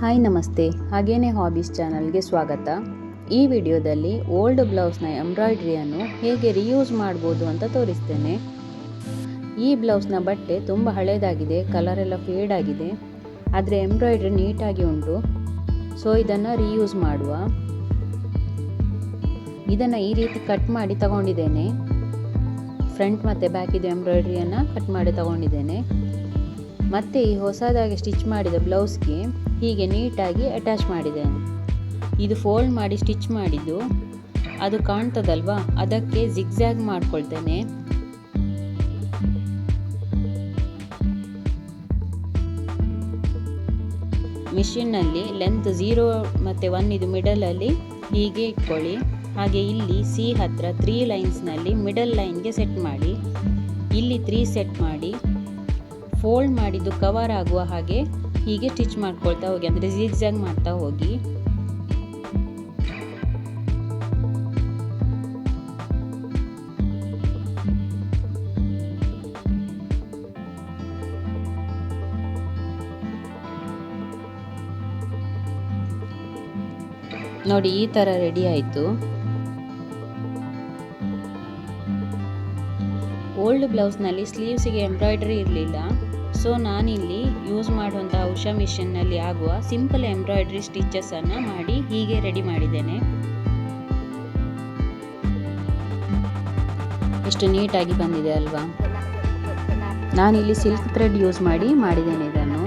Hi ನಮಸ್ತೆ, ಹಾಗೇನೇ hobbies ಚಾನಲ್ಗೆ ಸ್ವಾಗತ. ಈ ವಿಡಿಯೋದಲ್ಲಿ ಓಲ್ಡ್ ಬ್ಲೌಸ್ನ ಎಂಬ್ರಾಯ್ಡ್ರಿಯನ್ನು ಹೇಗೆ ರಿಯೂಸ್ ಮಾಡ್ಬೋದು ಅಂತ ತೋರಿಸ್ತೇನೆ. ಈ ಬ್ಲೌಸ್ನ ಬಟ್ಟೆ ತುಂಬ ಹಳೇದಾಗಿದೆ, ಕಲರ್ ಎಲ್ಲ ಫೇಡ್ ಆಗಿದೆ, ಆದರೆ ಎಂಬ್ರಾಯ್ಡ್ರಿ ನೀಟಾಗಿ ಉಂಟು. ಸೊ ಇದನ್ನು ರಿಯೂಸ್ ಮಾಡುವ. ಇದನ್ನು ಈ ರೀತಿ ಕಟ್ ಮಾಡಿ ತಗೊಂಡಿದ್ದೇನೆ. ಫ್ರಂಟ್ ಮತ್ತು ಬ್ಯಾಕ್ ಇದು ಎಂಬ್ರಾಯ್ಡ್ರಿಯನ್ನು ಕಟ್ ಮಾಡಿ ತಗೊಂಡಿದ್ದೇನೆ. ಮತ್ತು ಈ ಹೊಸದಾಗಿ ಸ್ಟಿಚ್ ಮಾಡಿದ ಬ್ಲೌಸ್ಗೆ ಹೀಗೆ ನೀಟಾಗಿ ಅಟ್ಯಾಚ್ ಮಾಡಿದ್ದೇನೆ. ಇದು ಫೋಲ್ಡ್ ಮಾಡಿ ಸ್ಟಿಚ್ ಮಾಡಿದ್ದು, ಅದು ಕಾಣ್ತದಲ್ವಾ, ಅದಕ್ಕೆ ಜಿಗ್ಜ್ಯಾಗ್ ಮಾಡ್ಕೊಳ್ತೇನೆ. ಮಿಷಿನ್ನಲ್ಲಿ ಲೆಂತ್ 0 ಮತ್ತು 1 ಇದು ಮಿಡಲಲ್ಲಿ ಹೀಗೆ ಇಟ್ಕೊಳ್ಳಿ. ಹಾಗೆ ಇಲ್ಲಿ ಸಿ ಹತ್ರ 3 ಲೈನ್ಸ್ನಲ್ಲಿ ಮಿಡಲ್ ಲೈನ್ಗೆ ಸೆಟ್ ಮಾಡಿ, ಇಲ್ಲಿ 3 ಸೆಟ್ ಮಾಡಿ, ಫೋಲ್ಡ್ ಮಾಡಿದ್ದು ಕವರ್ ಆಗುವ ಹಾಗೆ ಹೀಗೆ ಸ್ಟಿಚ್ ಮಾಡ್ಕೊಳ್ತಾ ಹೋಗಿ, ಅಂದರೆ ಜಿಗ್ಜ್ಯಾಗ್ ಮಾಡ್ತಾ ಹೋಗಿ. ನೋಡಿ, ಈ ಥರ ರೆಡಿ ಆಯಿತು. ಓಲ್ಡ್ ಬ್ಲೌಸ್ನಲ್ಲಿ ಸ್ಲೀವ್ಸಿಗೆ ಎಂಬ್ರಾಯ್ಡ್ರಿ ಇರಲಿಲ್ಲ. ಸೊ ನಾನಿಲ್ಲಿ ಯೂಸ್ ಮಾಡುವಂಥ ಉಷಾ ಮಿಷನ್ನಲ್ಲಿ ಆಗುವ ಸಿಂಪಲ್ ಎಂಬ್ರಾಯ್ಡ್ರಿ ಸ್ಟಿಚಸನ್ನು ಮಾಡಿ ಹೀಗೆ ರೆಡಿ ಮಾಡಿದ್ದೇನೆ. ಎಷ್ಟು ನೀಟಾಗಿ ಬಂದಿದೆ ಅಲ್ವಾ. ನಾನಿಲ್ಲಿ ಸಿಲ್ಕ್ ಥ್ರೆಡ್ ಯೂಸ್ ಮಾಡಿ ಮಾಡಿದ್ದೇನೆ ಇದನ್ನು.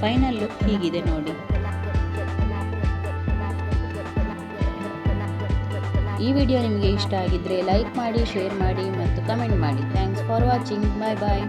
ಫೈನಲ್ ಲುಕ್ ಹೀಗಿದೆ ನೋಡಿ. ಈ ವಿಡಿಯೋ ನಿಮಗೆ ಇಷ್ಟ ಆಗಿದ್ದರೆ ಲೈಕ್ ಮಾಡಿ, ಶೇರ್ ಮಾಡಿ ಮತ್ತು ಕಮೆಂಟ್ ಮಾಡಿ. Thanks for watching. Bye bye.